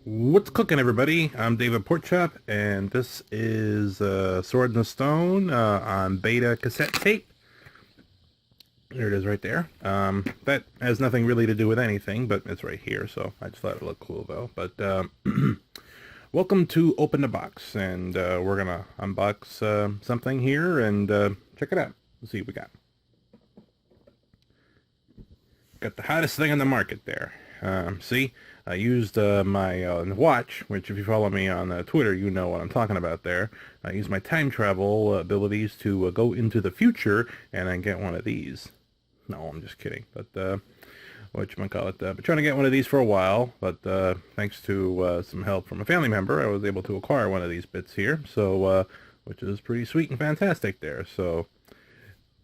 What's cooking, everybody? I'm David Porkchop, and this is Sword in the Stone on beta cassette tape. There it is right there. That has nothing really to do with anything, but it's right here, so I just thought it looked cool, though. But welcome to Open the Box, and we're going to unbox something here, and check it out. Let's see what we got. Got the hottest thing on the market there. See, I used my watch, which if you follow me on Twitter, you know what I'm talking about there. I used my time travel abilities to go into the future and then get one of these. No, I'm just kidding. But whatchamacallit, been trying to get one of these for a while, but thanks to some help from a family member, I was able to acquire one of these bits here, so which is pretty sweet and fantastic there. So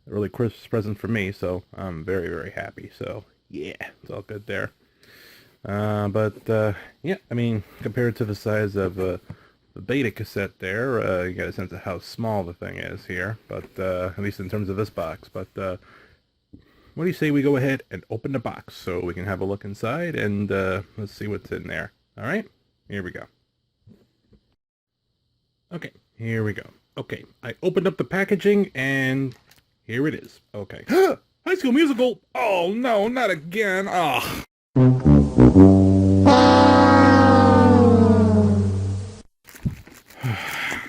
a really Christmas present for me, so I'm very, very happy. So yeah, it's all good there. Yeah, I mean, compared to the size of the beta cassette there, you get a sense of how small the thing is here, but at least in terms of this box. But what do you say we go ahead and open the box so we can have a look inside and let's see what's in there. All right, here we go. Okay, here we go. Okay, I opened up the packaging and here it is. Okay. High School Musical! Oh no, not again! Oh.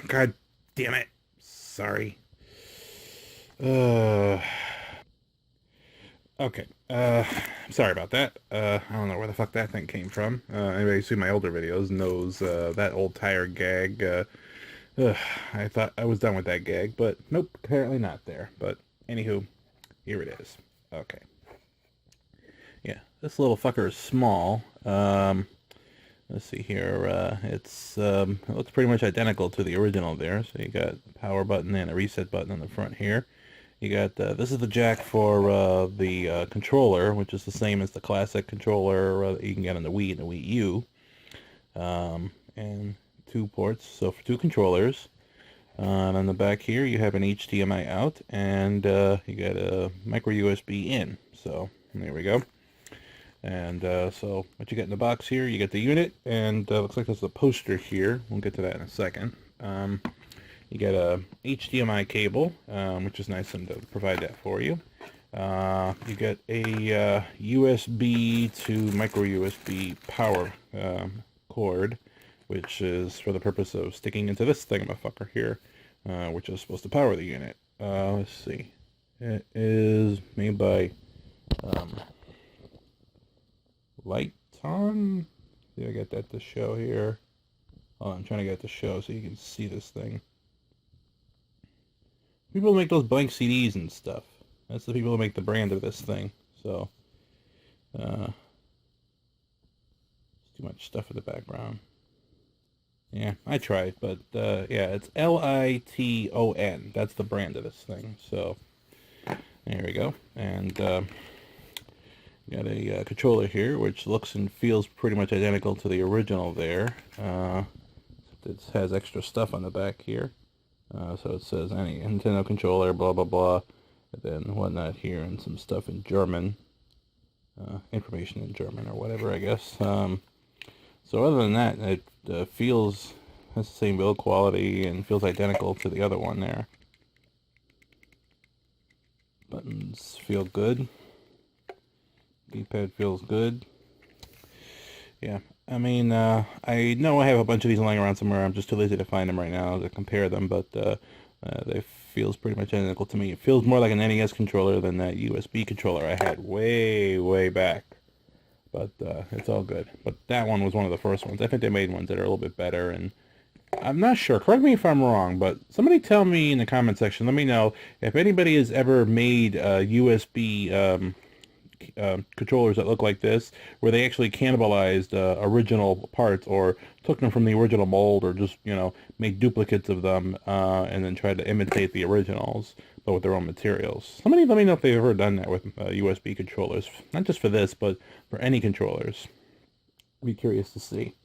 God damn it. Sorry. Okay. Sorry about that. I don't know where the fuck that thing came from. Anybody who's seen my older videos knows that old tire gag. I thought I was done with that gag, but nope, apparently not there. But anywho, here it is. Okay. Yeah, this little fucker is small. Let's see here. It looks pretty much identical to the original there. So you got a power button and a reset button on the front here. You got this is the jack for the controller, which is the same as the classic controller that you can get on the Wii and the Wii U. And two ports, so for two controllers. And on the back here, you have an HDMI out, and you got a micro USB in. So there we go. And so what you get in the box here, you get the unit, and looks like there's a poster here. We'll get to that in a second. You get a HDMI cable, which is nice of them to provide that for you. You get a USB to micro USB power cord, which is for the purpose of sticking into this thingamafucker here, which is supposed to power the unit. Let's see. It is made by Lighton. Did I get that to show here? Oh, I'm trying to get it to show so you can see this thing. People make those blank CDs and stuff. That's the people who make the brand of this thing. So, there's too much stuff in the background. Yeah, I tried, but yeah, it's Liton. That's the brand of this thing. So, there we go. And got a controller here, which looks and feels pretty much identical to the original there. It has extra stuff on the back here. So it says any Nintendo controller, blah, blah, blah. And then whatnot here, and some stuff in German. Information in German or whatever, I guess. So other than that, it has the same build quality and feels identical to the other one there. Buttons feel good. D-pad feels good. Yeah, I mean, I know I have a bunch of these lying around somewhere. I'm just too lazy to find them right now to compare them, but they feels pretty much identical to me. It feels more like an NES controller than that USB controller I had way, way back. But it's all good. But that one was one of the first ones. I think they made ones that are a little bit better, and I'm not sure. Correct me if I'm wrong, but somebody tell me in the comment section. Let me know if anybody has ever made USB controllers that look like this, where they actually cannibalized original parts or took them from the original mold, or just, you know, made duplicates of them and then tried to imitate the originals, but with their own materials. Somebody let me know if they've ever done that with USB controllers, not just for this, but for any controllers. I'd be curious to see.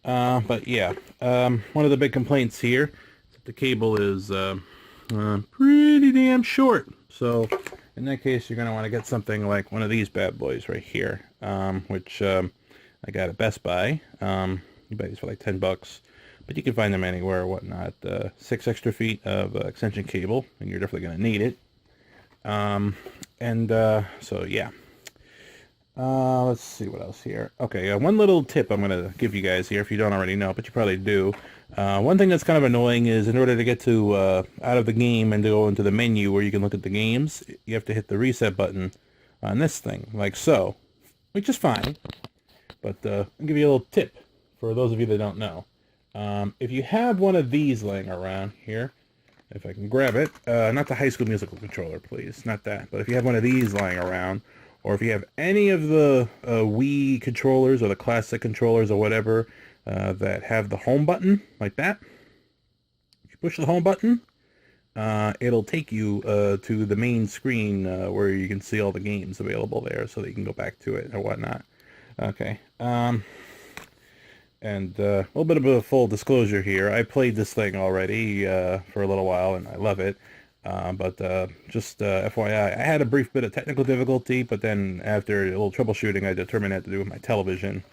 But yeah, one of the big complaints here is that the cable is pretty damn short. So in that case, you're going to want to get something like one of these bad boys right here, which I got at Best Buy. You buy these for like 10 bucks, but you can find them anywhere or whatnot. 6 extra feet of extension cable, and you're definitely going to need it. So yeah. Let's see what else here. Okay, one little tip I'm going to give you guys here, if you don't already know, but you probably do. One thing that's kind of annoying is in order to get to out of the game and to go into the menu where you can look at the games, you have to hit the reset button on this thing, like so, which is fine. But I'll give you a little tip for those of you that don't know. If you have one of these laying around here, if I can grab it, not the High School Musical controller, please, not that, but if you have one of these lying around, or if you have any of the Wii controllers or the classic controllers or whatever that have the home button, like that, if you push the home button, it'll take you to the main screen where you can see all the games available there so that you can go back to it or whatnot. Okay. And a little bit of a full disclosure here. I played this thing already for a little while, and I love it. Just FYI, I had a brief bit of technical difficulty, but then after a little troubleshooting, I determined it had to do with my television,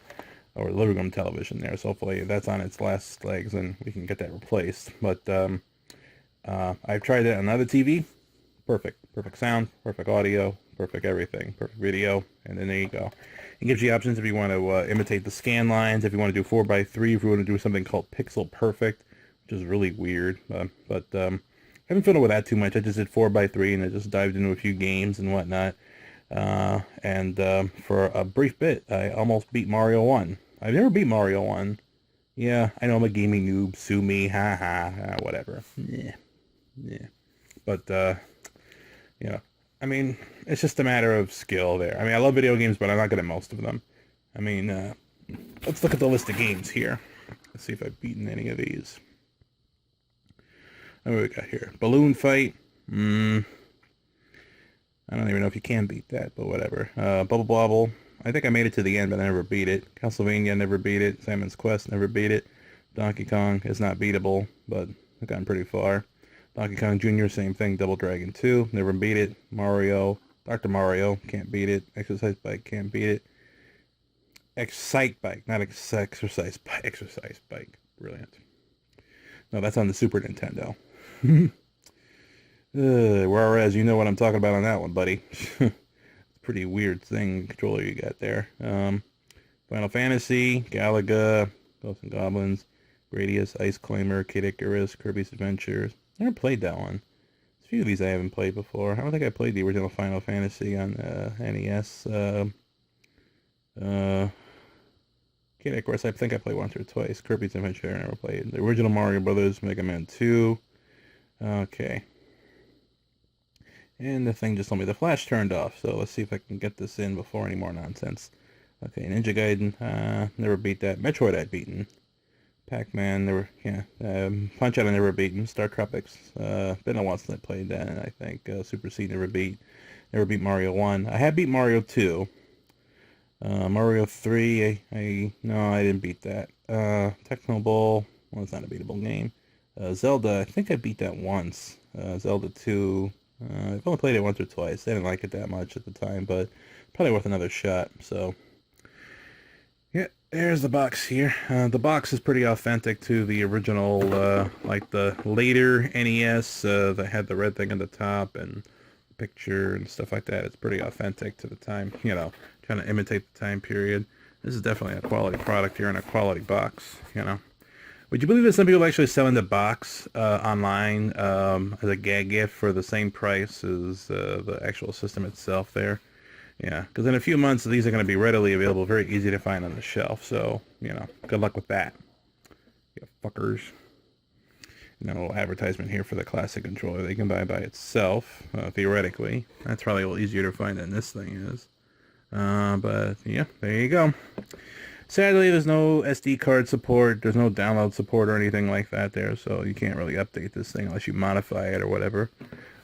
or living room television there. So hopefully that's on its last legs, and we can get that replaced. But I've tried it on another TV. Perfect sound, perfect audio, perfect everything, perfect video, and then there you go. It gives you options if you want to imitate the scan lines, if you want to do 4:3, if you want to do something called pixel perfect, which is really weird. I haven't fiddled with that too much. I just did 4:3 and I just dived into a few games and whatnot. For a brief bit, I almost beat Mario 1. I've never beat Mario 1. Yeah, I know I'm a gaming noob. Sue me. Whatever. Yeah. But, I mean, it's just a matter of skill there. I mean, I love video games, but I'm not good at most of them. I mean, let's look at the list of games here. Let's see if I've beaten any of these. What do we got here? Balloon Fight. I don't even know if you can beat that, but whatever. Bubble Bobble. I think I made it to the end, but I never beat it. Castlevania, never beat it. Simon's Quest, never beat it. Donkey Kong is not beatable, but I've gotten pretty far. Donkey Kong Jr., same thing. Double Dragon 2, never beat it. Mario, Dr. Mario, can't beat it. Exercise Bike, can't beat it. Excite Bike, not Exercise Bike. Exercise Bike, brilliant. No, that's on the Super Nintendo. Whereas you know what I'm talking about on that one, buddy. It's a pretty weird thing, controller you got there. Final Fantasy, Galaga, Ghosts and Goblins, Gradius, Ice Climber, Kid Icarus, Kirby's Adventures. I never played that one. There's a few of these I haven't played before. I don't think I played the original Final Fantasy on NES. Kid Icarus, I think I played once or twice. Kirby's Adventure, I never played. The original Mario Brothers, Mega Man 2. Okay. And the thing just told me the flash turned off, so let's see if I can get this in before any more nonsense. Okay, Ninja Gaiden, never beat that. Metroid I'd beaten. Pac-Man, never, yeah. Punch-Out I never beaten. Star Tropics, been a while since I played that, I think. Super C never beat. Never beat Mario 1. I have beat Mario 2. Mario 3, no, I didn't beat that. Techno Bowl, well, it's not a beatable game. Zelda, I think I beat that once. Zelda 2, I've only played it once or twice. I didn't like it that much at the time, but probably worth another shot, so. Yeah, there's the box here. The box is pretty authentic to the original, like the later NES that had the red thing on the top and picture and stuff like that. It's pretty authentic to the time, you know, trying to imitate the time period. This is definitely a quality product here in a quality box, you know. Would you believe that some people actually selling the box online as a gag gift for the same price as the actual system itself there? Yeah, because in a few months, these are going to be readily available, very easy to find on the shelf. So, you know, good luck with that. You fuckers. And a little advertisement here for the classic controller they can buy by itself, theoretically. That's probably a little easier to find than this thing is. But, yeah, there you go. Sadly, there's no SD card support, there's no download support or anything like that there, so you can't really update this thing unless you modify it or whatever.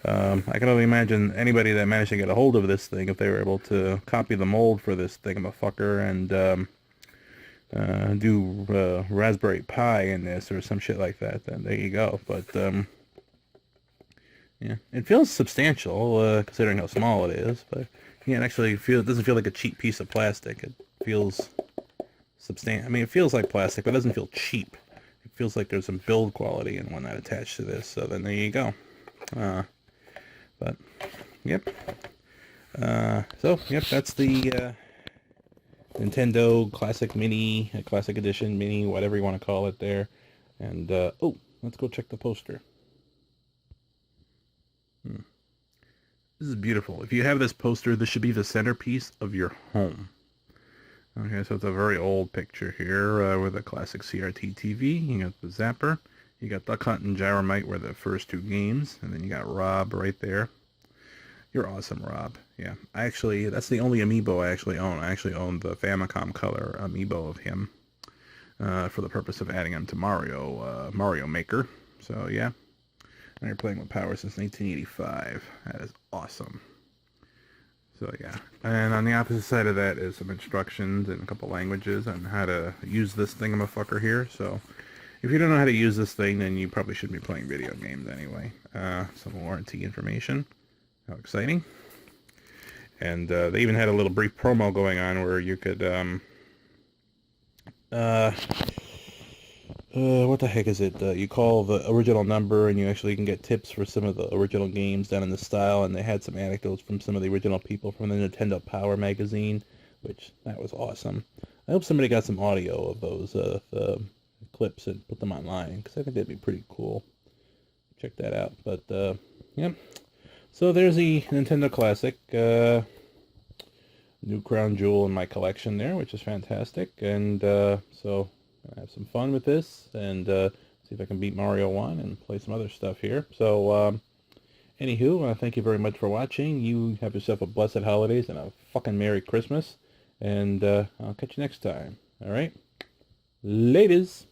I can only imagine anybody that managed to get a hold of this thing, if they were able to copy the mold for this thingamafucker and do Raspberry Pi in this or some shit like that, then there you go. But, yeah, it feels substantial, considering how small it is, but yeah, it actually doesn't feel like a cheap piece of plastic. It feels substantial. I mean, it feels like plastic, but it doesn't feel cheap. It feels like there's some build quality and whatnot attached to this. So then there you go. But yep. So yep, that's the Nintendo Classic Mini, Classic Edition Mini, whatever you want to call it there. And oh, let's go check the poster. This is beautiful. If you have this poster, this should be the centerpiece of your home. Okay, so it's a very old picture here with a classic CRT TV. You got the Zapper. You got Duck Hunt and Gyromite were the first two games. And then you got Rob right there. You're awesome, Rob. Yeah, that's the only amiibo I actually own. I actually own the Famicom Color amiibo of him for the purpose of adding him to Mario Maker. So, yeah. And you're playing with power since 1985. That is awesome. So yeah, and on the opposite side of that is some instructions in a couple languages on how to use this thingamafucker here. So if you don't know how to use this thing, then you probably shouldn't be playing video games anyway. Some warranty information. How exciting. And they even had a little brief promo going on where you could what the heck is it? You call the original number and you actually can get tips for some of the original games done in the style, and they had some anecdotes from some of the original people from the Nintendo Power magazine, which, that was awesome. I hope somebody got some audio of those clips and put them online, because I think that'd be pretty cool. Check that out. But, yeah. So there's the Nintendo Classic, new crown jewel in my collection there, which is fantastic, and so have some fun with this and see if I can beat Mario 1 and play some other stuff here. So, anywho, thank you very much for watching. You have yourself a blessed holidays and a fucking Merry Christmas. And I'll catch you next time. Alright? Laters!